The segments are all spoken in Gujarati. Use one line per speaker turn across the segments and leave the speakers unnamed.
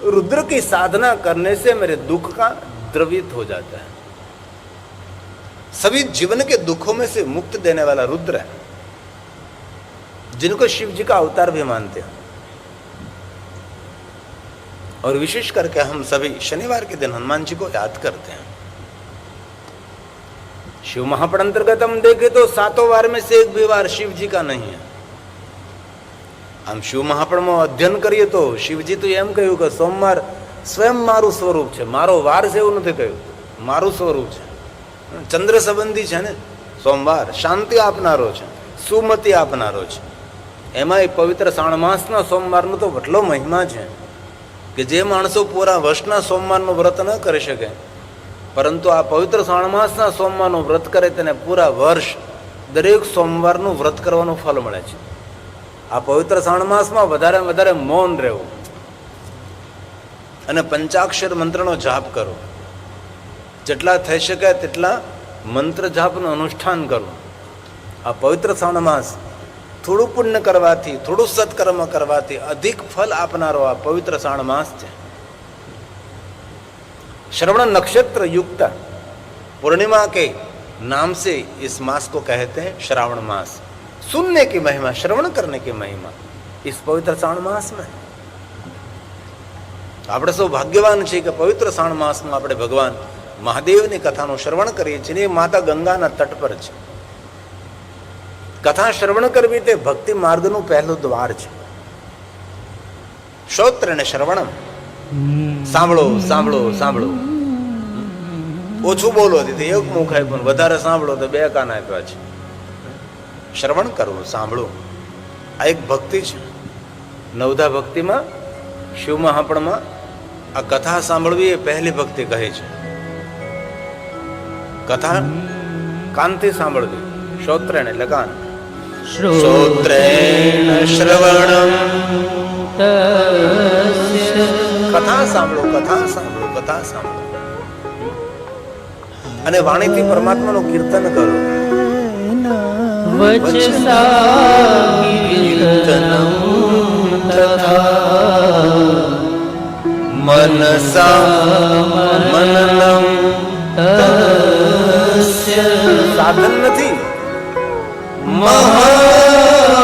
रुद्र की साधना करने से मेरे दुख का द्रवित हो जाता है। सभी जीवन के दुखों में से मुक्त देने वाला रुद्र है, जिनको शिव जी का अवतार भी मानते हैं। और विशेष करके हम सभी शनिवार के दिन हनुमान जी को याद करते हैं। शिव महापण अंतर्गत हम देखें तो 7 वार में से एक भी वार शिव जी का नहीं है। हम शिव महापण में अध्ययन करिए तो शिवजी तो एम कह્યું કે સોમવાર સ્વયં મારું સ્વરૂપ છે, મારો વાર છે એવું નથી કહ્યું, મારું સ્વરૂપ છે। ચંદ્ર સંબંધી છે ને સોમવાર, શાંતિ આપનારો છે, સુમતિ આપનારો છે। એમાંય પવિત્ર શ્રાવણ માસના સોમવારનો તો એટલો મહિમા છે કે જે માણસો પૂરા વર્ષના સોમવારનું વ્રત ન કરી શકે, પરંતુ આ પવિત્ર શ્રાવણ માસના સોમવારનું વ્રત કરે તેને પૂરા વર્ષ દરેક સોમવારનું વ્રત કરવાનું ફળ મળે છે। આ પવિત્ર શ્રાવણ માસમાં વધારે વધારે મૌન રહેવું અને પંચાક્ષર મંત્રનો જાપ કરો, જેટલા થઈ શકે તેટલા મંત્ર જાપનું અનુષ્ઠાન કરવું। આ પવિત્ર શ્રાવણ માસ થોડું પુણ્ય કરવાથી, થોડું સત્કર્મ કરવાથી અધિક ફલ આપનારો આ પવિત્ર શ્રાવણ માસ છે। श्रवण नक्षत्र युक्त पूर्णिमा के नाम से इस मास को कहते हैं श्रावण मास। सुनने की महिमा, श्रवण करने की महिमा इस पवित्र श्रावण मास में। આપણે સૌ ભાગ્યવાન છીએ કે પવિત્ર શ્રાવણ માસમાં આપણે ભગવાન મહાદેવની કથાનું શ્રવણ કરીએ છીએ। એ માતા ગંગાના તટ પર છે। કથા શ્રવણ કરવી તે ભક્તિ માર્ગનું પહેલું દ્વાર છે। શ્રોત્ર ને શ્રવણમ, સાંભળો સાંભળો સાંભળો, ઓછું બોલો તેથી એક મુખ આપ્યું, વધારે સાંભળો તો 2 કાન આપ્યા છે। શ્રવણ કરવું, સાંભળવું આ એક ભક્તિ છે। નવધા ભક્તિમાં, શિવ મહાપણમાં આ કથા સાંભળવી એ પહેલી ભક્તિ કહે છે। કથા કાનથી સાંભળવી, શ્રોત્રેણ એટલે કાન, શ્રોત્રેણ શ્રવણમ, કથા સાંભળો, કથા સાંભળો, કથા સાંભળો અને વાણીથી પરમાત્માનું કીર્તન કરો। વચસા કીર્તનમ તથા મનસા મનનમ તસ્ય, સાધન નથી, મહાસાધન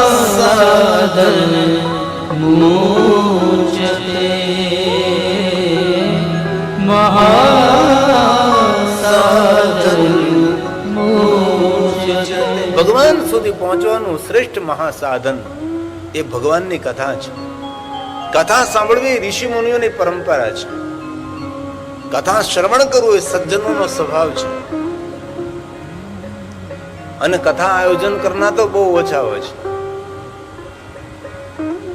મુચ્યતે, મહાસાધન મુચ્યતે। ભગવાન સુધી પહોંચવાનું શ્રેષ્ઠ મહાસાધન એ ભગવાનની કથા છે। કથા સાંભળવી ઋષિ મુનિઓની પરંપરા છે। કથા શ્રવણ કરવું એ સજ્જનોનો સ્વભાવ છે। અને કથા આયોજન કરનાર તો બહુ ઓછા હોય છે।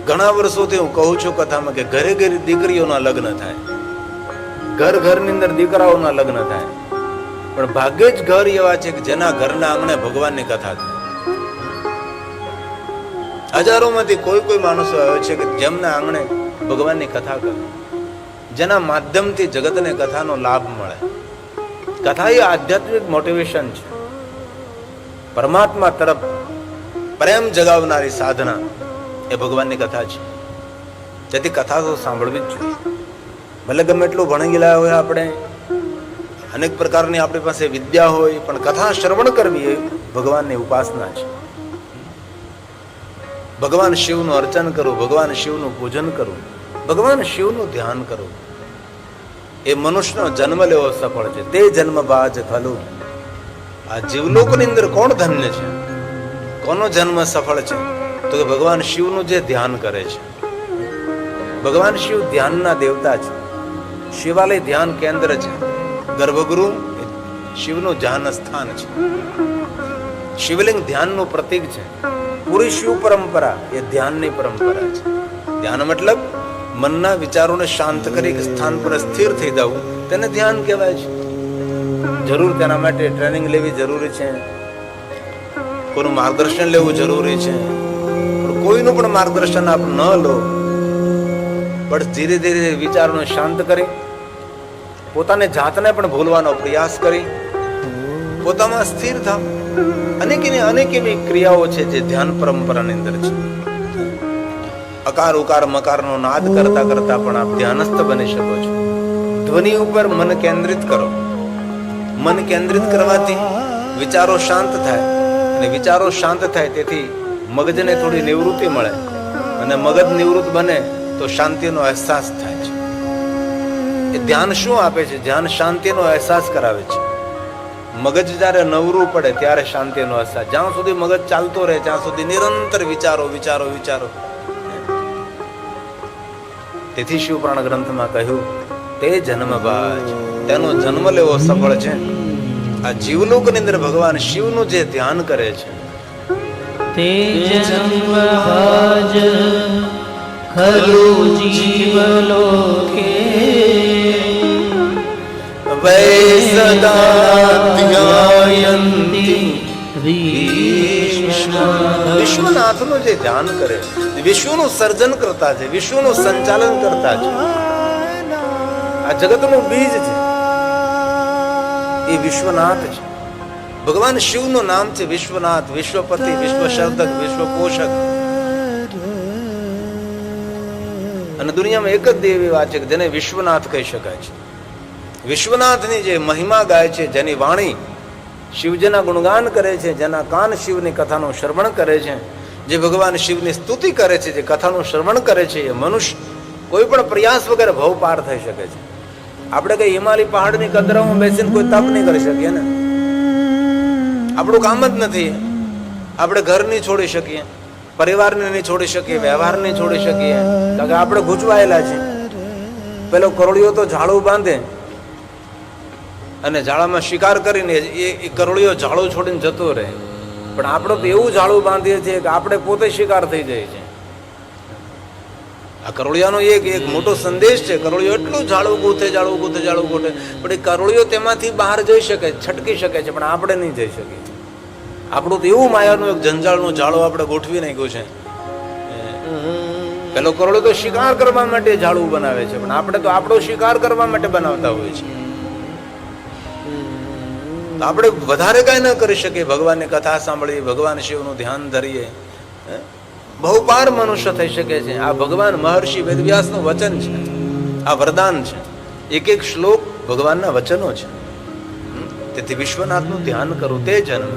ઘણા વર્ષોથી હું કહું છું કથામાં કે ઘરે ઘરે દીકરીઓના લગ્ન થાય, ઘર ઘરની અંદર દીકરાઓના લગ્ન થાય, પણ ભાગ્યે જ ઘર એવા છે કે જેના ઘરના આંગણે ભગવાનની કથા થાય। હજારોમાંથી કોઈ કોઈ માણસો આવે છે કે જેમના આંગણે ભગવાનની કથા કરે, જેના માધ્યમથી જગતને કથાનો લાભ મળે। કથા એ આધ્યાત્મિક મોટિવેશન છે, પરમાત્મા તરફ પ્રેમ જગાવનારી સાધના એ ભગવાનની કથા છે। જેથી કથા તો સાંભળવી જ જોઈએ। ભલે ગમે એટલું ભણી ગયેલા હોય આપણે, અનેક પ્રકારની આપણી પાસે વિદ્યા હોય, પણ કથા શ્રવણ કરવી એ ભગવાનની ઉપાસના છે। ભગવાન શિવનું અર્ચન કરવું, ભગવાન શિવનું પૂજન કરવું, ભગવાન શિવનું ધ્યાન કરવું એ મનુષ્યનો જન્મ લેવો સફળ છે। તે જન્મ બાજ ખલું, આ જીવલોકની અંદર કોણ ધન્ય છે, કોનો જન્મ સફળ છે? તો કે ભગવાન શિવનું જે ધ્યાન કરે છે। ભગવાન શિવ ધ્યાનના દેવતા છે। શિવાલય ધ્યાન કેન્દ્ર છે। ગર્ભગૃહ શિવનું ધ્યાન સ્થાન છે। શિવલિંગ ધ્યાનનું પ્રતીક છે। પૂરી શિવ પરંપરા એ ધ્યાનની પરંપરા છે। ધ્યાન મતલબ મનના વિચારોને શાંત કરી સ્થાન પર સ્થિર થઈ જવું, તેને ધ્યાન કહેવાય છે। જરૂર તેના માટે ટ્રેનિંગ લેવી જરૂરી છે, કોઈનું માર્ગદર્શન લેવું જરૂરી છે। કોઈનું પણ માર્ગદર્શન આપ ન લો, પણ ધીરે ધીરે વિચારોને શાંત કરી પોતાને જાતને પણ ભૂલવાનો પ્રયાસ કરી પોતામાં સ્થિર થાવ। અનેક એવી ક્રિયાઓ છે જે ધ્યાન પરંપરાની અંદર છે। અકાર ઉકાર મકારનો નાદ કરતા કરતા પણ આપ ધ્યાનસ્થ બની શકો છો. ધ્વનિ ઉપર મન કેન્દ્રિત કરો. મન કેન્દ્રિત કરવાથી વિચારો શાંત થાય, અને વિચારો શાંત થાય તેથી મગજને થોડી નિવૃત્તિ મળે, અને મગજ નિવૃત્ત બને તો શાંતિનો અહેસાસ થાય છે. એ ધ્યાન શું આપે છે? ધ્યાન શાંતિનો અહેસાસ કરાવે છે. મગજ જ્યારે નવરું પડે ત્યારે શાંતિનો અહેસાસ. જ્યાં સુધી મગજ ચાલતો રહે ત્યાં સુધી નિરંતર વિચારો વિચારો વિચારો. તેથી શિવપુરાણ ગ્રંથમાં કહ્યું, તે જન્મ બાદ તેનો જન્મ લેવો સફળ છે. આ જીવલોકની અંદર ભગવાન શિવનું જે ધ્યાન કરે છે,
તે જન્મ બાદ ખલુ જીવલોકે
વૈ સદા ધ્યાયંતિ વિશ્વનાથનું જે ધ્યાન કરે, વિશ્વનું સર્જન કરતા છે, વિશ્વનું સંચાલન કરતા છે. આ જગતનું બીજ છે એ વિશ્વનાથ છે. ભગવાન શિવનું નામ છે વિશ્વનાથ, વિશ્વપતિ, વિશ્વસર્જક, વિશ્વપોષક. અને દુનિયામાં એક જ દેવ એવા છે કે જેને વિશ્વનાથ કહી શકાય છે. વિશ્વનાથની જે મહિમા ગાય છે, જેની વાણી શિવજીના ગુણગાન કરે છે, જેના કાન શિવની કથાનું શ્રવણ કરે છે, જે ભગવાન શિવની સ્તુતિ કરે છે, જે કથાનું શ્રવણ કરે છે, એ મનુષ્ય કોઈ પણ પ્રયાસ વગર ભવ પાર થઈ શકે છે. આપણે કઈ હિમાલય પહાડની કદરામાં બેસીને કોઈ તપ નહીં કરી શકીએ ને. આપણું કામ જ નથી. આપણે ઘર નહીં છોડી શકીએ, પરિવારને નહીં છોડી શકીએ, વ્યવહાર નહીં છોડી શકીએ, કારણ કે આપણે ગૂંચવાયેલા છે. પેલો કરોળિયો તો ઝાડું બાંધે અને ઝાડામાં શિકાર કરીને એ કરોળિયો ઝાડું છોડીને જતો રહે, પણ આપણે તો એવું ઝાડું બાંધીએ છીએ કે આપણે પોતે શિકાર થઈ જાય છે. આ કરોળિયાનો એક મોટો સંદેશ છે. કરોળિયો એટલું ઝાડું ગોથે પણ એ કરોળિયો તેમાંથી બહાર જઈ શકે, છટકી શકે છે, પણ આપણે નહીં જઈ શકીએ. આપણું તો એવું માયાનું એક જંજાળનું ઝાડું આપણે ગોઠવી નાખ્યું છે. પેલો કરોળિયો તો શિકાર કરવા માટે ઝાડું બનાવે છે, પણ આપણે તો આપણો શિકાર કરવા માટે બનાવતા હોઈએ છીએ. તો આપણે વધારે કાંઈ ન કરી શકીએ. ભગવાનની કથા સાંભળીએ, ભગવાન શિવનું ધ્યાન ધરીએ, બહુ પાર મનુષ્ય થઈ શકે છે. આ ભગવાન મહર્ષિ વેદવ્યાસનું વચન છે, આ વરદાન છે. એક એક શ્લોક ભગવાનના વચનો છે. તેથી વિશ્વનાથનું ધ્યાન કરું તે જન્મ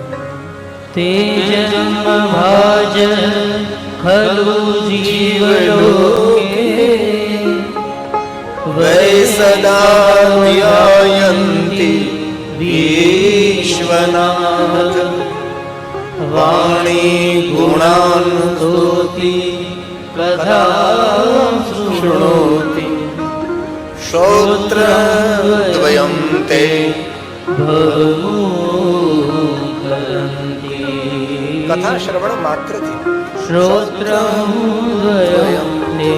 ભાજ ખલુ જીવલોકે
વૈ સદા ધ્યાયંતિ વિશ્વનાથ વાણી ગુણાન
સ્તુતિ કથા
શૃણોતિ શ્રોત્ર દ્વયં તે કથા શ્રવણ માત્રથી
શ્રોત્રમ દ્વયં તે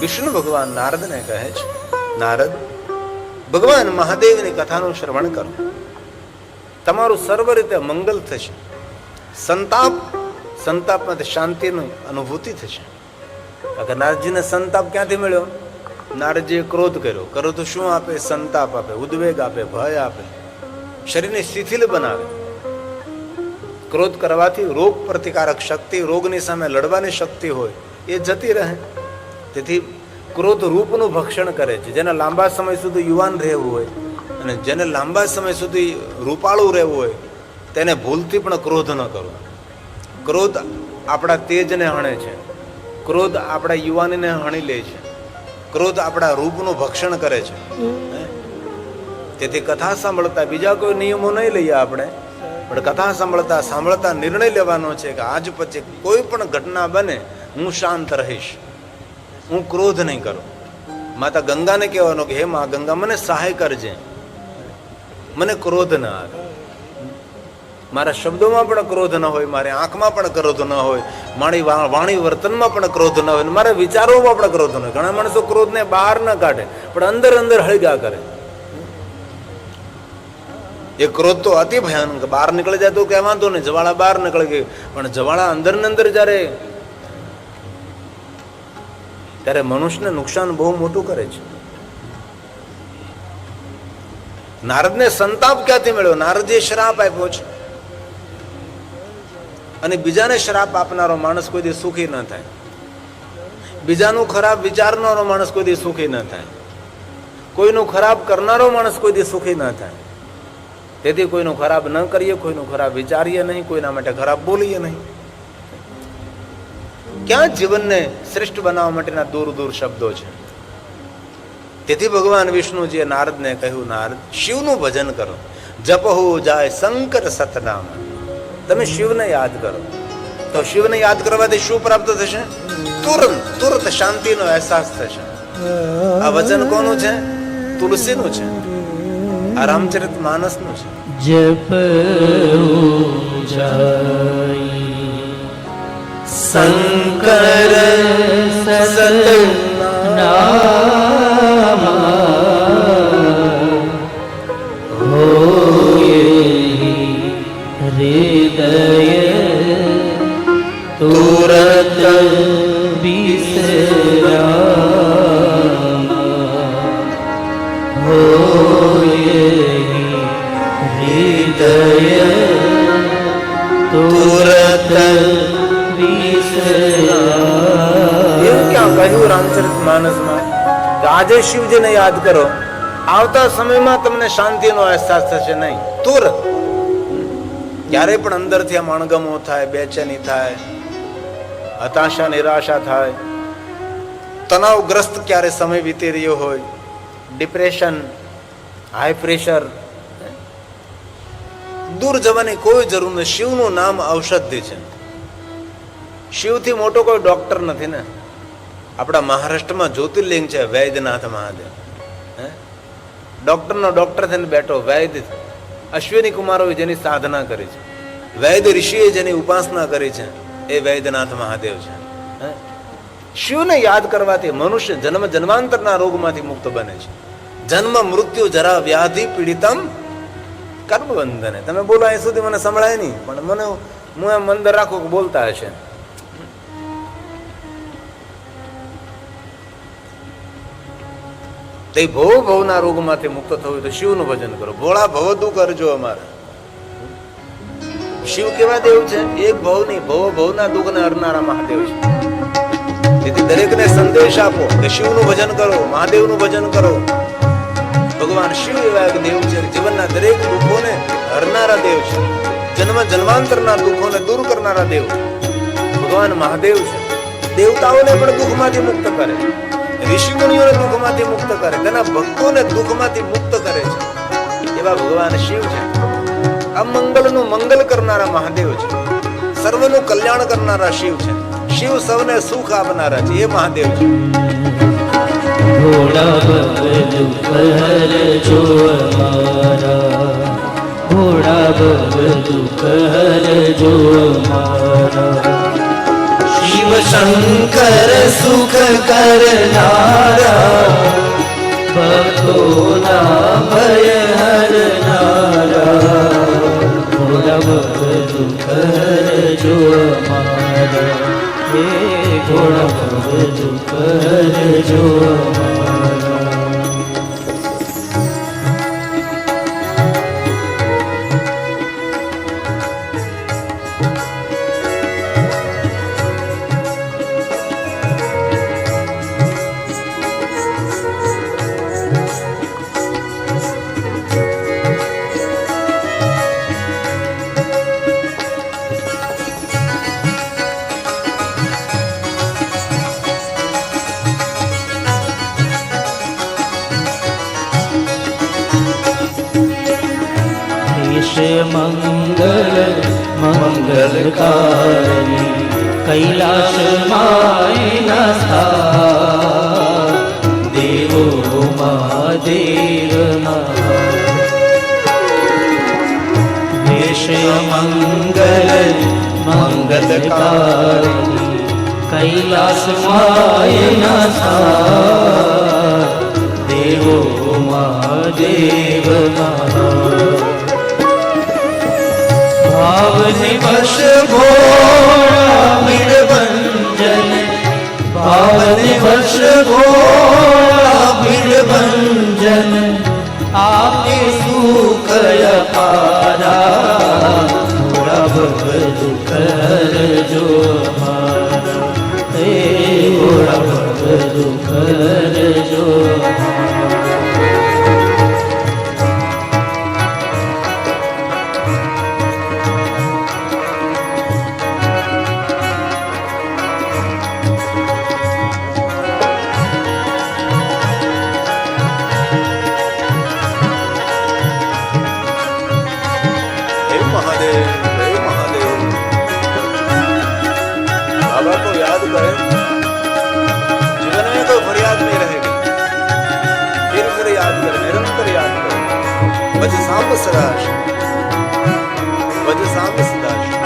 વિષ્ણુ ભગવાન નારદને કહે છે, નારદ, ભગવાન મહાદેવની કથાનું શ્રવણ કરો, તમારું સર્વ રીતે મંગલ થશે. સંતાપમાંથી શાંતિની અનુભૂતિ થશે. નારદજીને સંતાપ ક્યાંથી મળ્યો? નારદજીએ ક્રોધ કર્યો. ક્રોધ શું આપે? સંતાપ આપે, ઉદ્વેગ આપે, ભય આપે, શરીરને શિથિલ બનાવે. ક્રોધ કરવાથી રોગ પ્રતિકારક શક્તિ, રોગની સામે લડવાની શક્તિ હોય એ જતી રહે. તેથી ક્રોધ રૂપનું ભક્ષણ કરે છે. જેને લાંબા સમય સુધી યુવાન રહેવું હોય અને જેને લાંબા સમય સુધી રૂપાળું રહેવું હોય તેને ભૂલથી પણ ક્રોધ ન કરો. ક્રોધ આપણા તેજને હણે છે, ક્રોધ આપણા યુવાનીને હણી લે છે, ક્રોધ આપણા રૂપનું ભક્ષણ કરે છે. તેથી કથા સાંભળતા બીજા કોઈ નિયમો નહીં લઈએ આપણે, પણ કથા સાંભળતા નિર્ણય લેવાનો છે કે આજ પછી કોઈ પણ ઘટના બને હું શાંત રહીશ, હું ક્રોધ નહીં કરું. માતા ગંગાને કહેવાનું કે હે મા ગંગા, મને સહાય કરજે, મને ક્રોધ ન આવે. મારા શબ્દોમાં પણ ક્રોધ ન હોય, મારી આંખમાં પણ ક્રોધ ન હોય, મારી વાણી વર્તનમાં પણ ક્રોધ ન હોય, મારા વિચારોમાં પણ ક્રોધ ન હોય. ઘણા માણસો ક્રોધને બહાર ન કાઢે પણ અંદર અંદર હળગા કરે. એ ક્રોધ તો અતિ ભયાનક. બહાર નીકળી જાય તો કહેવાતો નહીં, જવાળા બહાર નીકળી ગઈ, પણ જવાળા અંદર ને અંદર ત્યારે મનુષ્યને નુકસાન બહુ મોટું કરે છે. નારદને સંતાપ ક્યાંથી મળ્યો? નારદજીએ શ્રાપ આપ્યો છે. અને બીજાને શ્રાપ આપનારો માણસ કોઈ દી સુખી ન થાય. બીજાનું ખરાબ વિચારનારો માણસ કોઈ દી સુખી ન થાય. કોઈનું ખરાબ કરનારો માણસ કોઈ દી સુખી ન થાય. તેથી કોઈનું ખરાબ ન કરીએ, કોઈનું ખરાબ વિચારીએ નહીં, કોઈના માટે ખરાબ બોલીએ નહીં. ક્યાં જીવનને શ્રેષ્ઠ બનાવવા માટેના દૂર દૂર શબ્દો છે. તેથી ભગવાન વિષ્ણુજીએ નારદને કહ્યું, નારદ, શિવનું ભજન કરો. જપહુ જાય શંકર સતનામ. તમે શિવને યાદ કરો. તો શિવને યાદ કરવાથી શું પ્રાપ્ત થશે? તુરંત શાંતિનો અહેસાસ થશે. આ વચન કોનું છે? તુલસીનું છે. આ રામચરિત માનસનું છે.
જપહુ જાય
શંકર
સતનામ હોય હૃદય તુરત વિસરામ હોય હૃદય તુરત
એવું ક્યાં કહ્યું રામચરિત માનસમાં કે આજે શિવજીને યાદ કરો, આવતા સમયમાં તમને શાંતિનો અહેસાસ થશે નહીં. તુરંત ક્યારે પણ અંદરથી આમ અણગમો થાય, બેચેની થાય, હતાશા નિરાશા થાય, તણાવગ્રસ્ત ક્યારે સમય વીતી રહ્યો હોય, ડિપ્રેશન, હાઈ પ્રેશર, દૂર જવાની કોઈ જરૂર નથી. શિવનું નામ ઔષધિ છે. શિવથી મોટો કોઈ ડોક્ટર નથી ને. આપણા મહારાષ્ટ્રમાં જ્યોતિર્લિંગ છે વૈદ્યનાથ મહાદેવ. ડોક્ટરનો ડોક્ટર થઈને બેઠો વૈદ્ય. અશ્વિની કુમારોએ જેની સાધના કરી છે, વૈદ્ય ઋષિએ જેની ઉપાસના કરી છે, એ વૈદ્યનાથ મહાદેવ છે. શિવને યાદ કરવાથી મનુષ્ય જન્મ જન્માંતરના રોગમાંથી મુક્ત બને છે. જન્મ મૃત્યુ જરા વ્યાધિ પીડિતમ કર્મબંધને. તમે બોલો અહીં સુધી મને સંભળાય નહીં, પણ મને હું એમ અંદર રાખું કે બોલતા હશે. તે ભવ ભવના રોગમાંથી મુક્ત થવું તો શિવનું ભજન કરો. ભોળા ભવ દુઃખ કરજો અમારા. શિવ કેવા દેવ છે? એક ભવ નહીં, ભવ ભવના દુઃખને હરનારા મહાદેવ છે. તેથી દરેકને સંદેશ આપો કે શિવનું ભજન કરો, મહાદેવનું ભજન કરો. ભગવાન શિવ એવા એક દેવ છે, જીવનના દરેક દુઃખોને હરનારા દેવ છે. જન્મ જન્માંતરના દુઃખોને દૂર કરનારા દેવ ભગવાન મહાદેવ છે. દેવતાઓને પણ દુઃખમાંથી મુક્ત કરે, ઋષિમુનિઓને દુઃખમાંથી મુક્ત કરે, તેના ભક્તોને દુઃખમાંથી મુક્ત કરે છે. એવા ભગવાન શિવ છે. અમંગલનું મંગલ કરનારા મહાદેવ છે. સર્વનું કલ્યાણ કરનારા શિવ છે. શિવ સૌને સુખ આપનારા છે, એ મહાદેવ છે.
ભોળા ભવ દુઃખ હરજો અમારા, ભોળા ભવ દુઃખ હરજો અમારા. શિવ શંકર સુખ કરનારા, ભક્તોના ભય હરનારા. ભોળા ભવ દુઃખ હરજો અમારા, હે ભોળા ભવ દુઃખ હરજો અમારા. મંગલ મંગલકારી કૈલાસ માયના સ્થા, દેવો મહાદેવ વિષય મંગલ મંગલકારી કૈલાસ માયના સ્થા, દેવો મહાદેવ ભાવને વશ ભોળા ભીડભંજન, ભાવને વશ ભોળા ભીડભંજન, આપે સુખ અપારા. ભોળા ભવ દુઃખ હરજો અમારા, હે ભોળા ભવ દુઃખ હરજો અમારા.
हे महादेव, हे महादेव। बाबा को याद करें, जीवन में कोई फरियाद नहीं रहेगी। फिर याद करें, निरंतर याद करें। भज सांब सदा शिव, भज सांब सदा शिव,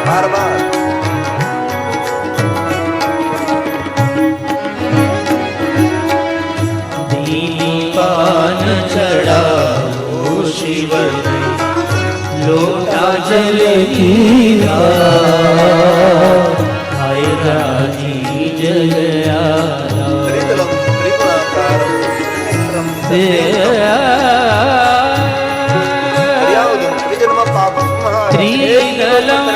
बार बार।
दीपान चढ़ाओ शिव ने, लोटा जल कीरा, हाय राजी जल आया।
त्रिदलम त्रिगुणाकारम त्रिनेत्रम त्रियावधम त्रिजन्म पापम महाराज।
त्रिदलम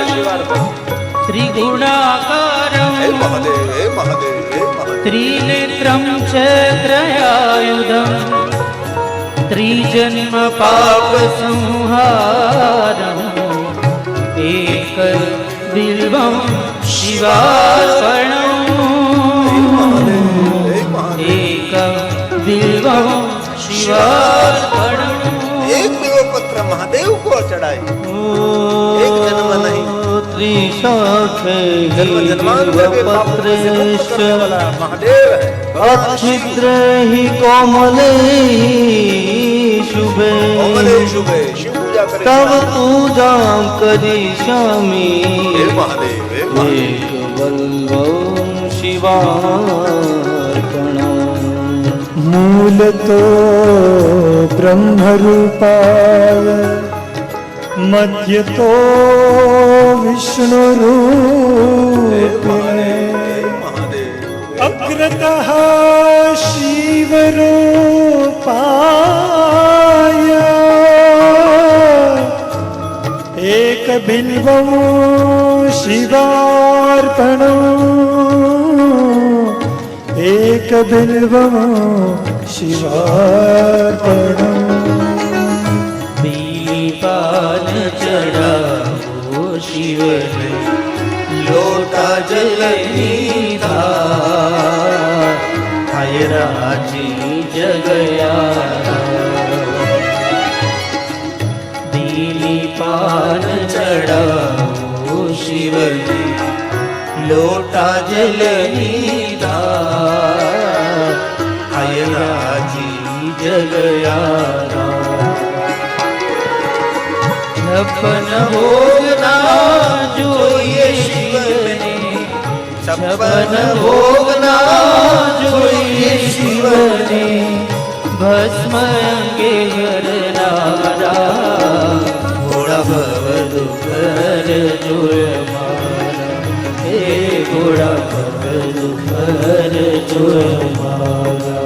त्रिगुणाकारम
हे महादेव, हे महादेव, हे महादेव।
त्रिनेत्रं चक्रयायुधं, त्रिजन्म पाप संहारम्, एक बिल्वं शिवार्पणम्, एक बिल्वं शिवार्पणम्।
एक बिल्वपत्र महादेव को चढ़ाए, एक जन्म नहीं।
त्रिशाखे
जन्म जन्मांतर के पापों से मुक्त करने वाला महादेव है।
अच्छिद्र हि कोमले शुभे,
कोमले शुभे शिव पूजा करे।
तब पूजा करी स्वामी,
हे महादेव, हे महादेव।
एक बल्लभ शिवार्पण।
मूल तो ब्रह्मरूपाय, मध्य तो विष्णु रूपिणे, अग्रतः शिवरूपाय, एक बिल्वं शिवार्पणम्, एक बिल्वं शिवार्पणम्।
दीपान चढ़ाओ शिव ने, लोटा जल नीधा, हाय राजी जगयारा। दीपान चढ़ाओ शिव ने, लोटा जल नीधा, हाय राजी जगयारा। छप्पन भोग ना જોઈએ શિવને, છપ્પન ભોગ ના જોઈએ શિવને, ભસ્મ અંગે હરનારા, ભોળા ભવ દુઃખ હરજો અમારા, હે ભોળા ભવ દુઃખ હરજો અમારા.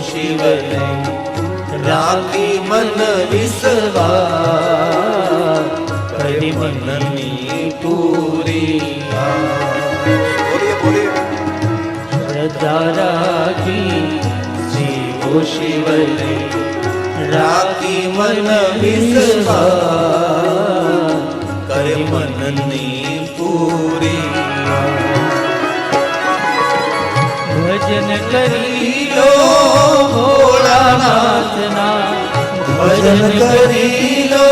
શિવને રાખી મન વિશ્વાસ, કરી મનની પૂરી
बोलिए बोलिए।
શ્રદ્ધા રાખી શિવો શિવને, રાખી મન વિશ્વાસ, કરી મનની પૂરી. ભજન કરી લો ભોળાનાથના, ભજન કરી લો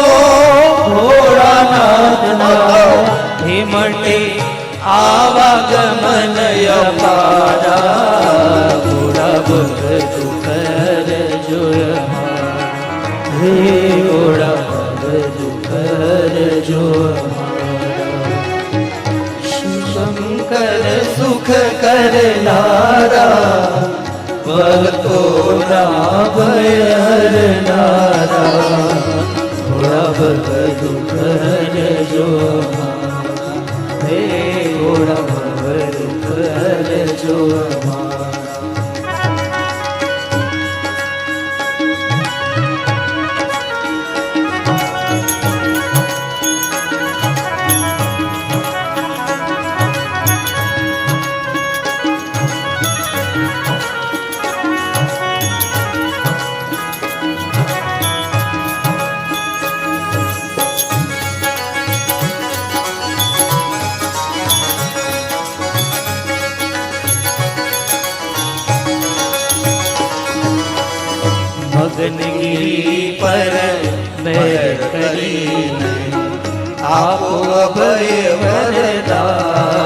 ભોળાનાથના, હે માટે આવાગમન અપારા, ભોળા ભક્ત કર જોય. હે ગોળા દુઃખ હરજો શંકર સુખ કરનારા ભક્તોના ભય હરનારા ગોળા દુઃખ હરજો હે ગોળા દુઃખ હરજો મગનગીરી પર મેર કરીને આપો અભય વરદાન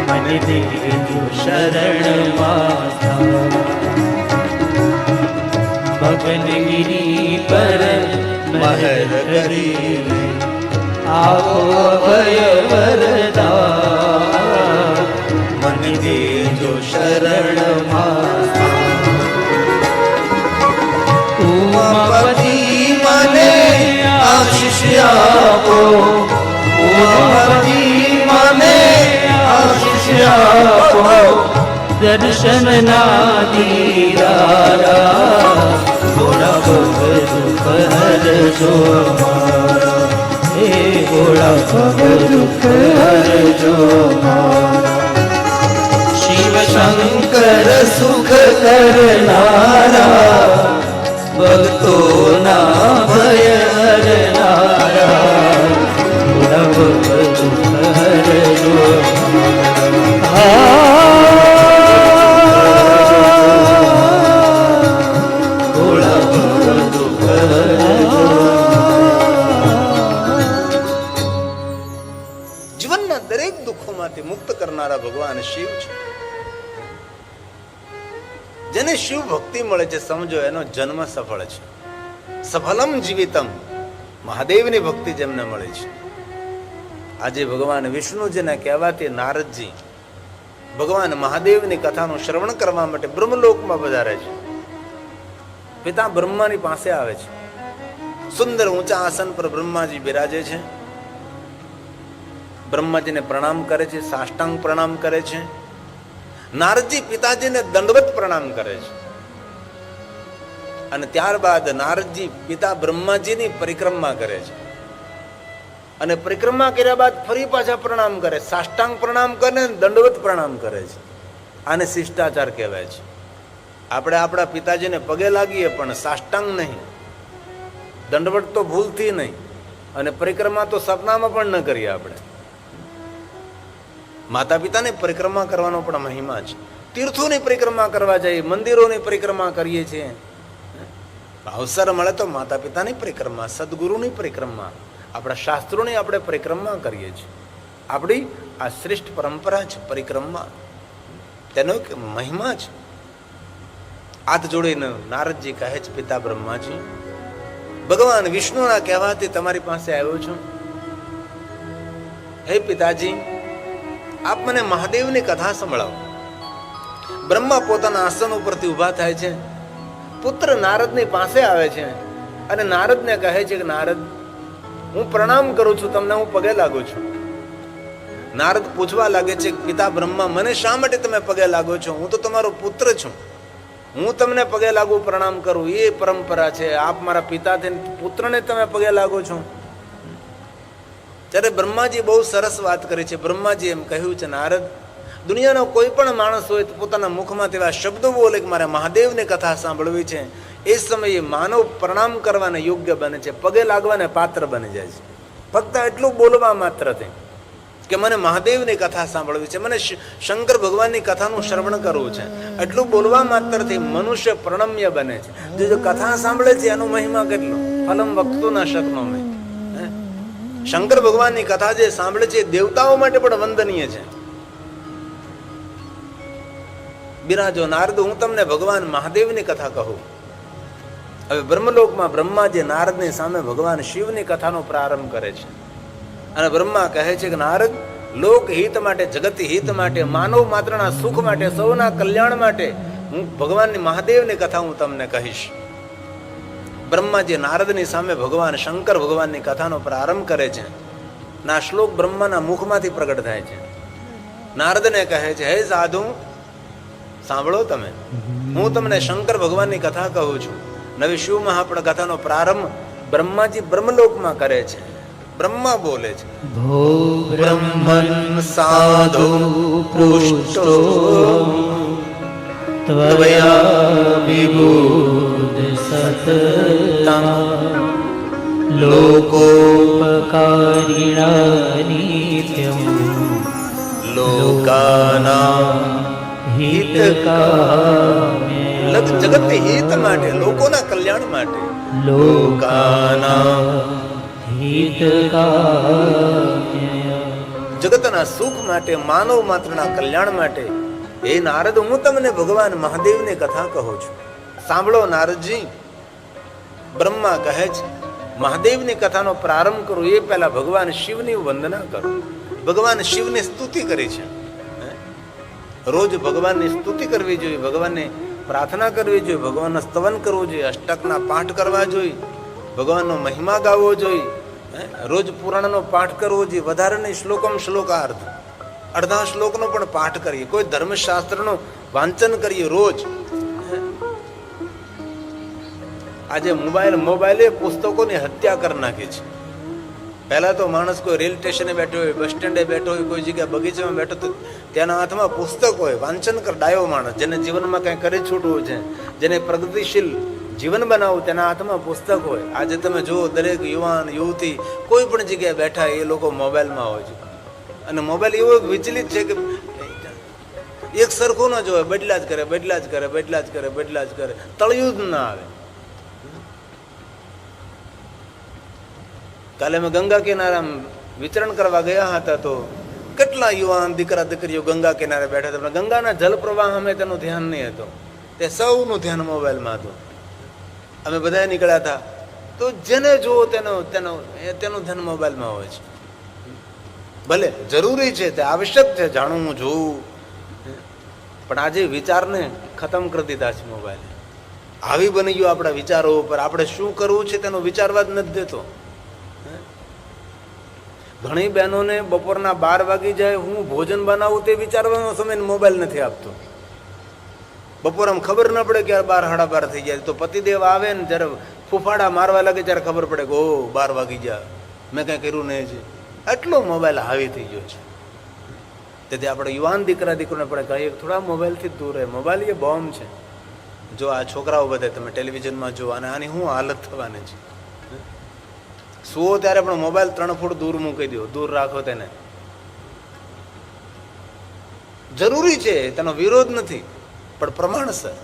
મને દેજો શરણમાં મગનગીરી પર મહેર કરીને આપો અભય વરદાન મને દેજો શરણમાં ઉમાપતિ મને આશીષ આપો ઉમાપતિ મને આશીષ આપો દર્શન ના દીદારા ગોળા દુઃખ હરજો મારા હે ગોળા દુઃખ હરજો મારા શિવ શંકર સુખ કરનારા ભક્તોના ભય હરનારા ગોળા દુઃખ હરજો ગોળા દુઃખ હરજો.
જીવનના દરેક દુઃખોમાંથી મુક્ત કરનારા ભગવાન શિવ છે. જેને શિવ ભક્તિ મળે છે સમજો એનો જન્મ સફળ છે. સફલમ જીવિતમ મહાદેવની ભક્તિ જેમને મળે છે. આજે ભગવાન વિષ્ણુજીના કહેવાથી નારદજી ભગવાન મહાદેવની કથાનું શ્રવણ કરવા માટે બ્રહ્મલોકમાં પધારે છે. પિતા બ્રહ્માની પાસે આવે છે. સુંદર ઊંચા આસન પર બ્રહ્માજી બિરાજે છે. બ્રહ્માજીને પ્રણામ કરે છે, સાષ્ટાંગ પ્રણામ કરે છે. નારદજી પિતાજીને દંડવત પ્રણામ કરે છે અને ત્યારબાદ નારદજી પિતા બ્રહ્માજીની પરિક્રમા કરે છે અને પરિક્રમા કર્યા બાદ ફરી પાછા પ્રણામ કરે, સાષ્ટાંગ પ્રણામ કરે, દંડવત પ્રણામ કરે છે. આને શિષ્ટાચાર કહેવાય છે. આપણે આપણા પિતાજીને પગે લાગીએ પણ સાષ્ટાંગ નહીં, દંડવત તો ભૂલથી નહીં અને પરિક્રમા તો સપનામાં પણ ન કરીએ. આપણે માતા પિતાની પરિક્રમા કરવાનો પણ મહિમા છે. તીર્થોની પરિક્રમા કરવા જઈએ, મંદિરોની પરિક્રમા કરીએ છીએ. અવસર મળે તો માતા પિતાની પરિક્રમા, સદગુરુની પરિક્રમા, આપણા શાસ્ત્રોની આપણે પરિક્રમા કરીએ છીએ. આપણી આ શ્રેષ્ઠ પરંપરા છે પરિક્રમા, તેનો એક મહિમા છે. હાથ જોડીને નારદજી કહે છે, પિતા બ્રહ્માજી, ભગવાન વિષ્ણુના કહેવાથી તમારી પાસે આવ્યો છું. હે પિતાજી, આપ મને મહાદેવની કથા સંભળાવો. બ્રહ્મા પોતાના આસન ઉપરથી ઊભા થાય છે, પુત્ર નારદની પાસે આવે છે અને નારદને કહે છે કે નારદ, હું પ્રણામ કરું છું તમને, હું પગે લાગુ છું. નારદ પૂછવા લાગે છે, પિતા બ્રહ્મા, મને શા માટે તમે પગે લાગો છો? હું તો તમારો પુત્ર છું, હું તમને પગે લાગુ, પ્રણામ કરું, એ પરંપરા છે. આપ મારા પિતા થઈને પુત્રને તમે પગે લાગો છો. ત્યારે બ્રહ્માજી બહુ સરસ વાત કરી છે. બ્રહ્માજી એમ કહ્યું છે, નારદ, દુનિયાનો કોઈ પણ માણસ હોય તો પોતાના મુખમાં તેવા શબ્દો બોલે કે મારે મહાદેવની કથા સાંભળવી છે, એ સમયે માનવ પ્રણામ કરવાને યોગ્ય બને છે, પગે લાગવાને પાત્ર બની જાય છે. ફક્ત એટલું બોલવા માત્રથી કે મને મહાદેવની કથા સાંભળવી છે, મને શંકર ભગવાનની કથાનું શ્રવણ કરવું છે, એટલું બોલવા માત્રથી મનુષ્ય પ્રણમ્ય બને છે. જો કથા સાંભળે છે એનો મહિમા કેટલો, ફલમ વક્તો ના શકનો મેં. શંકર ભગવાનની કથા જે સાંભળે છે દેવતાઓ માટે પણ વંદનીય છે. બિરાજો નારદ, હું તમને ભગવાન મહાદેવની કથા કહું. હવે બ્રહ્મલોકમાં બ્રહ્માજી નારદની સામે ભગવાન શિવની કથાનો પ્રારંભ કરે છે અને બ્રહ્મા કહે છે કે નારદ, લોક હિત માટે, જગત હિત માટે, માનવ માત્રના સુખ માટે, સૌના કલ્યાણ માટે હું ભગવાનની મહાદેવની કથા હું તમને કહીશ. બ્રહ્માજી નારદની સામે ભગવાન શંકર ભગવાનની કથાનો પ્રારંભ કરે છે. ના શ્લોક બ્રહ્માના મુખમાંથી પ્રગટ થાય છે. નારદને કહે છે, હે સાધુ સાંભળો, તમે હું તમને શંકર ભગવાનની કથા કહું છું. નવી શિવ મહાપણ કથાનો પ્રારંભ બ્રહ્માજી બ્રહ્મલોકમાં કરે છે. બ્રહ્મા બોલે છે,
ભો બ્રહ્મન સાધુ પૃષ્ટો ત્વયા વિબુધ સતતા લોકોપકારિણા નિત્યમ
લોકાનાં
હિતકામ્ય
જગત હિત માટે, લોકોના કલ્યાણ માટે,
લોકાનાં હિતકામ્ય
જગતના સુખ માટે, માનવ માત્રના કલ્યાણ માટે. હે નારદ, હું તમને ભગવાન મહાદેવની કથા કહું છું. સાંભળો નારદજી. બ્રહ્મા કહે છે, મહાદેવની કથાનો પ્રારંભ કરો એ પહેલા ભગવાન શિવની વંદના કરો. ભગવાન શિવની સ્તુતિ કરી છે. રોજ ભગવાનની સ્તુતિ કરવી જોઈએ, ભગવાનને પ્રાર્થના કરવી જોઈએ, ભગવાનનું સ્તવન કરવું જોઈએ, અષ્ટકના પાઠ કરવા જોઈએ, ભગવાનનો મહિમા ગાવવો જોઈએ, રોજ પુરાણનો પાઠ કરવો જોઈએ. વધારે નહીં, શ્લોકમ શ્લોકાર્થ, અડધા શ્લોકનો પણ પાઠ કરીએ, કોઈ ધર્મશાસ્ત્રનું વાંચન કરીએ રોજ. આજે મોબાઈલે પુસ્તકોની હત્યા કરી નાખી છે. પહેલા તો માણસ કોઈ રેલ સ્ટેશને બેઠો હોય, બસ સ્ટેન્ડે બેઠો હોય, કોઈ જગ્યાએ બગીચામાં બેઠો તો તેના હાથમાં પુસ્તક હોય, વાંચન કર, ડાયો માણસ જેને જીવનમાં કંઈ કરી છૂટવું છે, જેને પ્રગતિશીલ જીવન બનાવવું, તેના હાથમાં પુસ્તક હોય. આજે તમે જુઓ, દરેક યુવાન યુવતી કોઈ પણ જગ્યાએ બેઠા એ લોકો મોબાઈલમાં હોય છે. અને મોબાઈલ એવો વિચલિત છે કે એક સરખું ન જોવે, બદલા જ કરે, બદલા જ કરે, બદલા જ કરે, બદલા જ કરે, તળિયું જ ના આવે. કાલે અમે ગંગા કિનારે વિચરણ કરવા ગયા હતા તો કેટલા યુવાન દીકરા દીકરીઓ ગંગા કિનારે બેઠા હતા. ગંગાના જલ પ્રવાહ અમે તેનું ધ્યાન નહીં હતું, તે સૌનું ધ્યાન મોબાઈલમાં હતું. અમે બધા નીકળ્યા હતા તો જેને જુઓ તેનું ધ્યાન મોબાઈલમાં હોય છે. ભલે જરૂરી છે, તે આવશ્યક છે, જાણવું જોવું, પણ આજે વિચારને ખતમ કરી દીધા છે મોબાઈલે. આવી બની ગયું આપણા વિચારો ઉપર. આપણે શું કરવું છે તેનો વિચારવા જ નથી દેતો. ઘણી બહેનોને બપોરના 12 વાગી જાય, હું ભોજન બનાવું તે વિચારવાનો સમય મોબાઈલ નથી આપતો. બપોર આમ ખબર ન પડે કે 12 સાડા 12 થઈ જાય તો પતિદેવ આવે ને જ્યારે ફૂફાડા મારવા લાગે ત્યારે ખબર પડે કે ઓ 12 વાગી ગયા, મેં કંઈ કર્યું નહીં છે. એટલો મોબાઈલ હાવી થઈ ગયો છે. તેથી આપણે યુવાન દીકરા દીકરીને આપણે કહીએ થોડા મોબાઈલથી દૂર રહે. મોબાઈલ એ બોમ્બ છે. જો આ છોકરાઓ બધા તમે ટેલિવિઝનમાં જુઓ, અને આની શું હાલત થવાની છે. સુવો ત્યારે પણ મોબાઈલ 3 ફૂટ દૂર મૂકી દો, દૂર રાખો તેને. જરૂરી છે, તેનો વિરોધ નથી, પણ પ્રમાણસર.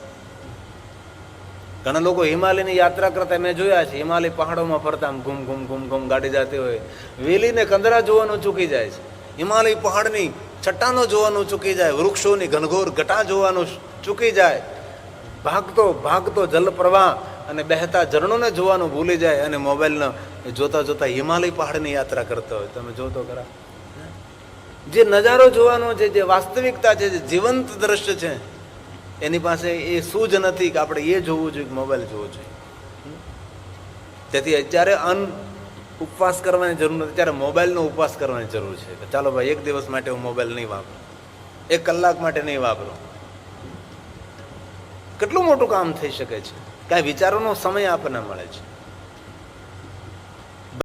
ઘણા લોકો હિમાલયની યાત્રા કરતા મેં જોયા છે, હિમાલય પહાડોમાં ફરતા ઘૂમ ઘૂમ ઘૂમ ઘૂમ ગાડી જતી હોય, વેલીને કંદરા જોવાનું ચૂકી જાય છે, હિમાલય પહાડની ચટ્ટાનો જોવાનું ચૂકી જાય, વૃક્ષોની ઘનઘોર ઘટા જોવાનું ચૂકી જાય, ભાગતો ભાગતો જલ પ્રવાહ અને બહેતા ઝરણોને જોવાનું ભૂલી જાય, અને મોબાઈલનો જોતા જોતા હિમાલય પહાડની યાત્રા કરતા હોય. તમે જો તો ખરા, જે નજારો જોવાનો છે, જે વાસ્તવિકતા છે, જે જીવંત દ્રશ્ય છે, એની પાસે એ સૂઝ નથી કે આપણે એ જોવું જોઈએ કે મોબાઈલ જોવો જોઈએ. તેથી અત્યારે ઉપવાસ કરવાની જરૂર નથી, ત્યારે મોબાઈલનો ઉપવાસ કરવાની જરૂર છે. કે ચાલો ભાઈ, 1 દિવસ માટે હું મોબાઈલ નહીં વાપરું, 1 કલાક માટે નહીં વાપરું. કેટલું મોટું કામ થઈ શકે છે. કાંઈ વિચારોનો સમય આપણને મળે છે.